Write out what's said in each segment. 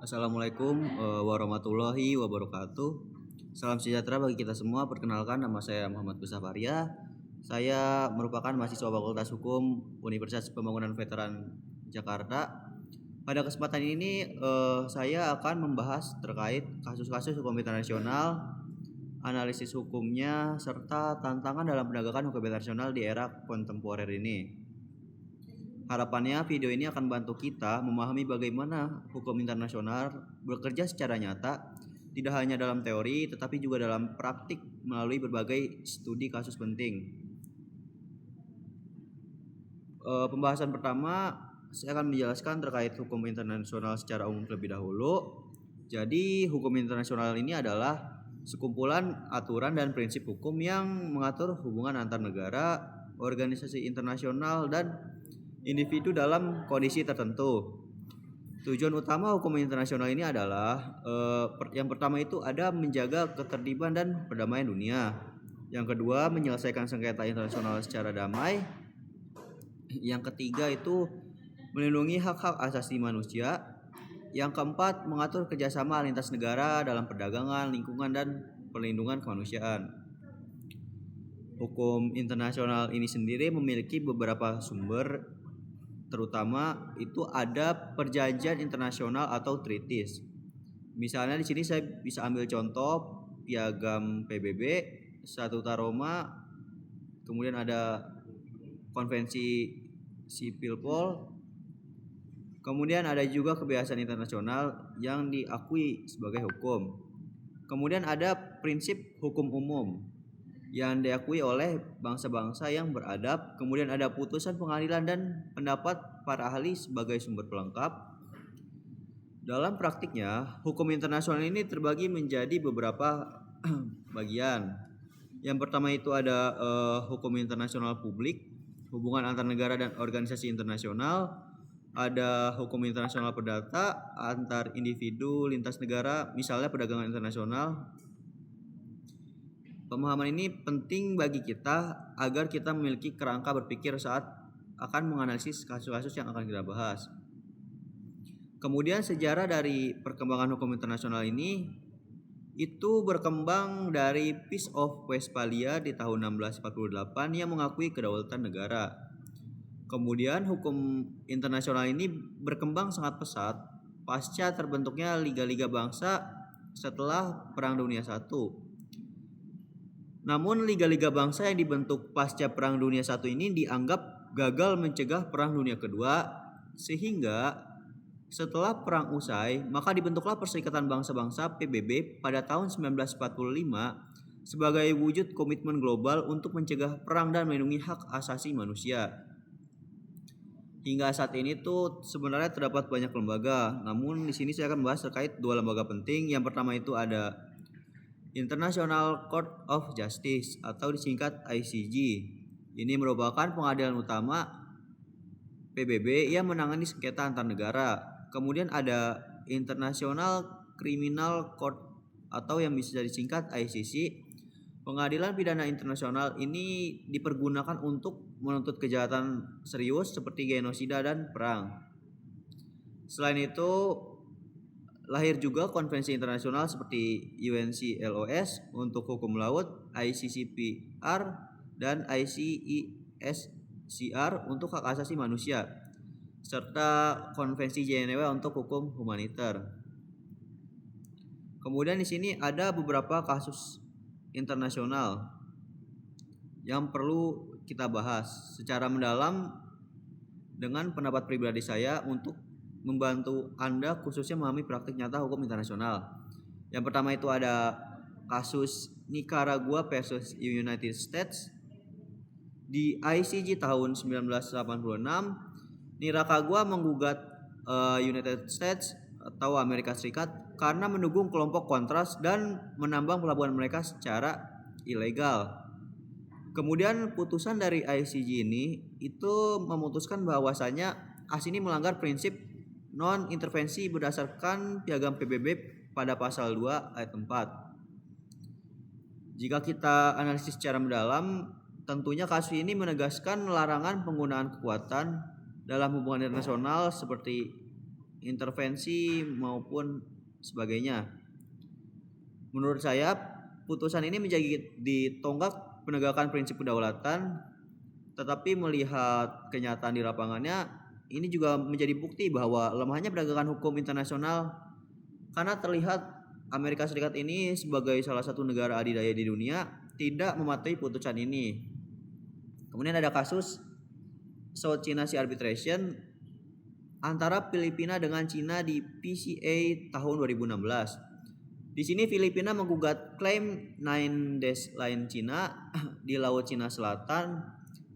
Assalamualaikum warahmatullahi wabarakatuh. Salam sejahtera bagi kita semua. Perkenalkan, nama saya Muhammad Gustaf Arya. Saya merupakan mahasiswa Fakultas Hukum Universitas Pembangunan Veteran Jakarta. Pada kesempatan ini saya akan membahas terkait kasus-kasus hukum internasional, analisis hukumnya, serta tantangan dalam penegakan hukum internasional di era kontemporer ini. Harapannya video ini akan membantu kita memahami bagaimana hukum internasional bekerja secara nyata, tidak hanya dalam teori tetapi juga dalam praktik melalui berbagai studi kasus penting. Pembahasan pertama, saya akan menjelaskan terkait hukum internasional secara umum terlebih dahulu. Jadi, hukum internasional ini adalah sekumpulan aturan dan prinsip hukum yang mengatur hubungan antar negara, organisasi internasional, dan individu dalam kondisi tertentu. Tujuan utama hukum internasional ini adalah yang pertama itu ada menjaga ketertiban dan perdamaian dunia. Yang kedua, menyelesaikan sengketa internasional secara damai. Yang ketiga itu melindungi hak-hak asasi manusia. Yang keempat, mengatur kerjasama lintas negara dalam perdagangan, lingkungan, dan perlindungan kemanusiaan. Hukum internasional ini sendiri memiliki beberapa sumber, terutama itu ada perjanjian internasional atau treaties. Misalnya di sini saya bisa ambil contoh Piagam PBB, Statuta Roma, kemudian ada Konvensi Sipil Pol, kemudian ada juga kebiasaan internasional yang diakui sebagai hukum. Kemudian ada prinsip hukum umum yang diakui oleh bangsa-bangsa yang beradab. Kemudian ada putusan pengadilan dan pendapat para ahli sebagai sumber pelengkap. Dalam praktiknya, hukum internasional ini terbagi menjadi beberapa bagian. Yang pertama itu ada hukum internasional publik, hubungan antar negara dan organisasi internasional. Ada hukum internasional perdata antar individu lintas negara, misalnya perdagangan internasional. Pemahaman ini penting bagi kita agar kita memiliki kerangka berpikir saat akan menganalisis kasus-kasus yang akan kita bahas. Kemudian sejarah dari perkembangan hukum internasional ini itu berkembang dari Peace of Westphalia di tahun 1648 yang mengakui kedaulatan negara. Kemudian hukum internasional ini berkembang sangat pesat pasca terbentuknya liga-liga bangsa setelah Perang Dunia I. Namun liga-liga bangsa yang dibentuk pasca Perang Dunia I ini dianggap gagal mencegah Perang Dunia Kedua, sehingga setelah perang usai maka dibentuklah Perserikatan Bangsa-Bangsa PBB pada tahun 1945 sebagai wujud komitmen global untuk mencegah perang dan melindungi hak asasi manusia. Hingga saat ini tuh sebenarnya terdapat banyak lembaga, namun di sini saya akan membahas terkait dua lembaga penting. Yang pertama itu ada International Court of Justice atau disingkat ICJ. Ini merupakan pengadilan utama PBB yang menangani sengketa antar negara. Kemudian ada International Criminal Court atau yang bisa disingkat ICC. Pengadilan pidana internasional ini dipergunakan untuk menuntut kejahatan serius seperti genosida dan perang. Selain itu, lahir juga konvensi internasional seperti UNCLOS untuk hukum laut, ICCPR, dan ICESCR untuk hak asasi manusia, serta konvensi Jenewa untuk hukum humaniter. Kemudian di sini ada beberapa kasus internasional yang perlu kita bahas secara mendalam dengan pendapat pribadi saya untuk membantu Anda khususnya memahami praktik nyata hukum internasional. Yang pertama itu ada kasus Nicaragua versus United States. Di ICJ tahun 1986, Nicaragua menggugat United States atau Amerika Serikat karena mendukung kelompok Contras dan menambang pelabuhan mereka secara ilegal. Kemudian putusan dari ICJ ini itu memutuskan bahwasanya AS ini melanggar prinsip non-intervensi berdasarkan Piagam PBB pada pasal 2 ayat 4. Jika kita analisis secara mendalam, tentunya kasus ini menegaskan larangan penggunaan kekuatan dalam hubungan internasional seperti intervensi maupun sebagainya. Menurut saya, putusan ini menjadi tonggak penegakan prinsip kedaulatan, tetapi melihat kenyataan di lapangannya, ini juga menjadi bukti bahwa lemahnya penegakan hukum internasional karena terlihat Amerika Serikat ini sebagai salah satu negara adidaya di dunia tidak mematuhi putusan ini. Kemudian ada kasus South China Sea Arbitration antara Filipina dengan Cina di PCA tahun 2016. Di sini Filipina menggugat klaim Nine Dash Line Cina di Laut Cina Selatan.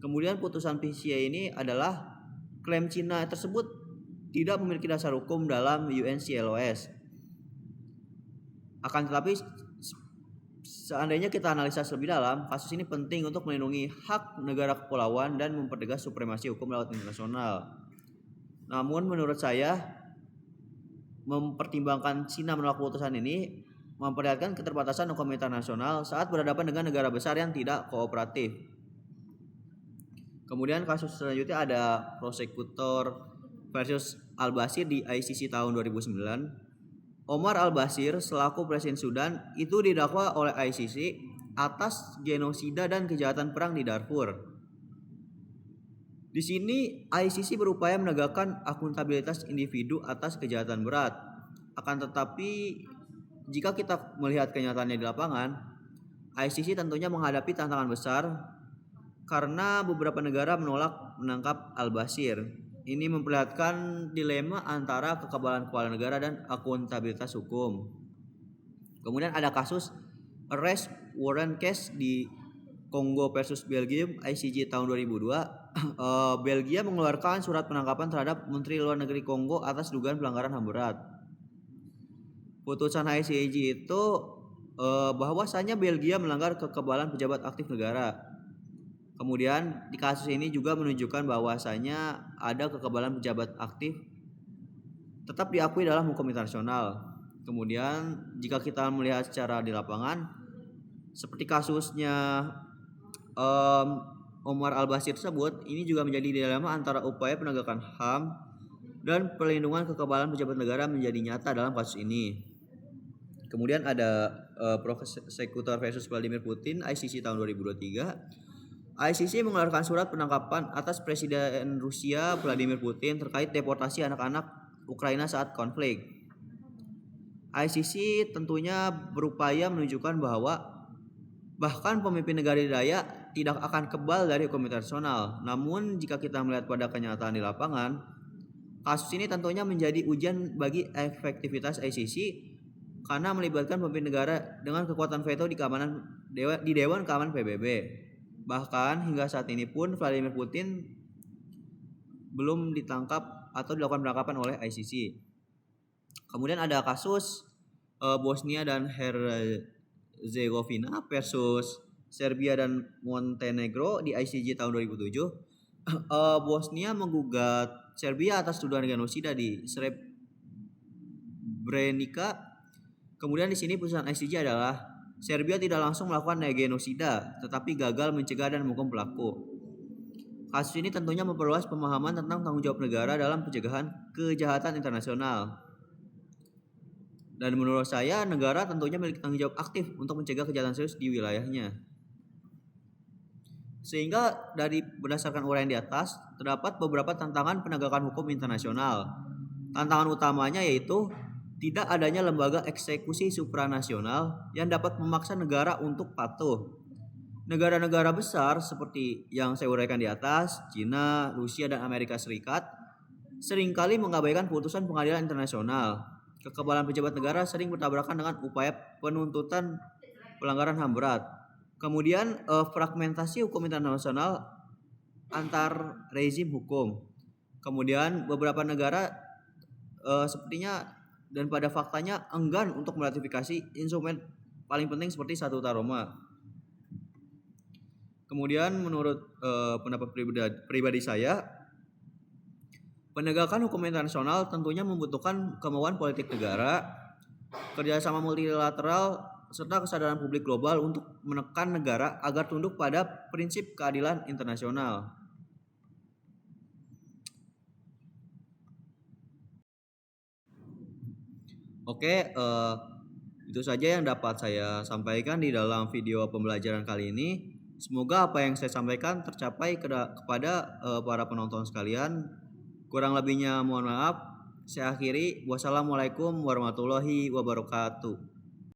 Kemudian putusan PCA ini adalah klaim Cina tersebut tidak memiliki dasar hukum dalam UNCLOS. Akan tetapi seandainya kita analisa lebih dalam, kasus ini penting untuk melindungi hak negara kepulauan dan mempertegas supremasi hukum laut internasional. Namun menurut saya, mempertimbangkan Cina menolak putusan ini memperlihatkan keterbatasan hukum internasional saat berhadapan dengan negara besar yang tidak kooperatif. Kemudian kasus selanjutnya ada prosekutor versus Al-Bashir di ICC tahun 2009. Omar Al-Bashir selaku Presiden Sudan itu didakwa oleh ICC atas genosida dan kejahatan perang di Darfur. Di sini ICC berupaya menegakkan akuntabilitas individu atas kejahatan berat. Akan tetapi jika kita melihat kenyataannya di lapangan, ICC tentunya menghadapi tantangan besar karena beberapa negara menolak menangkap Al-Bashir. Ini memperlihatkan dilema antara kekebalan kepala negara dan akuntabilitas hukum. Kemudian ada kasus arrest warrant case di Kongo versus Belgium ICJ tahun 2002. Belgia mengeluarkan surat penangkapan terhadap Menteri Luar Negeri Kongo atas dugaan pelanggaran HAM berat. Putusan ICJ itu bahwasanya Belgia melanggar kekebalan pejabat aktif negara. Kemudian di kasus ini juga menunjukkan bahwasanya ada kekebalan pejabat aktif tetap diakui dalam hukum internasional. Kemudian jika kita melihat secara di lapangan, seperti kasusnya Omar Al-Bashir tersebut, ini juga menjadi dilema antara upaya penegakan HAM dan perlindungan kekebalan pejabat negara menjadi nyata dalam kasus ini. Kemudian ada prosekutor versus Vladimir Putin ICC tahun 2023. ICC mengeluarkan surat penangkapan atas Presiden Rusia Vladimir Putin terkait deportasi anak-anak Ukraina saat konflik. ICC tentunya berupaya menunjukkan bahwa bahkan pemimpin negara adidaya tidak akan kebal dari hukum internasional. Namun jika kita melihat pada kenyataan di lapangan, kasus ini tentunya menjadi ujian bagi efektivitas ICC karena melibatkan pemimpin negara dengan kekuatan veto di Dewan Keamanan PBB. Bahkan hingga saat ini pun Vladimir Putin belum ditangkap atau dilakukan penangkapan oleh ICC. Kemudian ada kasus Bosnia dan Herzegovina versus Serbia dan Montenegro di ICJ tahun 2007. Bosnia menggugat Serbia atas tuduhan genosida di Srebrenica. Kemudian di sini putusan ICJ adalah Serbia tidak langsung melakukan genosida, tetapi gagal mencegah dan menghukum pelaku. Kasus ini tentunya memperluas pemahaman tentang tanggung jawab negara dalam pencegahan kejahatan internasional. Dan menurut saya, negara tentunya memiliki tanggung jawab aktif untuk mencegah kejahatan serius di wilayahnya. Sehingga berdasarkan uraian di atas, terdapat beberapa tantangan penegakan hukum internasional. Tantangan utamanya yaitu tidak adanya lembaga eksekusi supranasional yang dapat memaksa negara untuk patuh. Negara-negara besar seperti yang saya uraikan di atas, Cina, Rusia, dan Amerika Serikat, seringkali mengabaikan putusan pengadilan internasional. Kekebalan pejabat negara sering bertabrakan dengan upaya penuntutan pelanggaran HAM berat. Kemudian fragmentasi hukum internasional antar rezim hukum. Kemudian beberapa negara sepertinya dan pada faktanya enggan untuk meratifikasi instrumen paling penting seperti Statuta Roma. Kemudian menurut pendapat pribadi saya, penegakan hukum internasional tentunya membutuhkan kemauan politik negara, kerjasama multilateral, serta kesadaran publik global untuk menekan negara agar tunduk pada prinsip keadilan internasional. Oke, itu saja yang dapat saya sampaikan di dalam video pembelajaran kali ini. Semoga apa yang saya sampaikan tercapai kepada para penonton sekalian. Kurang lebihnya mohon maaf. Saya akhiri. Wassalamualaikum warahmatullahi wabarakatuh.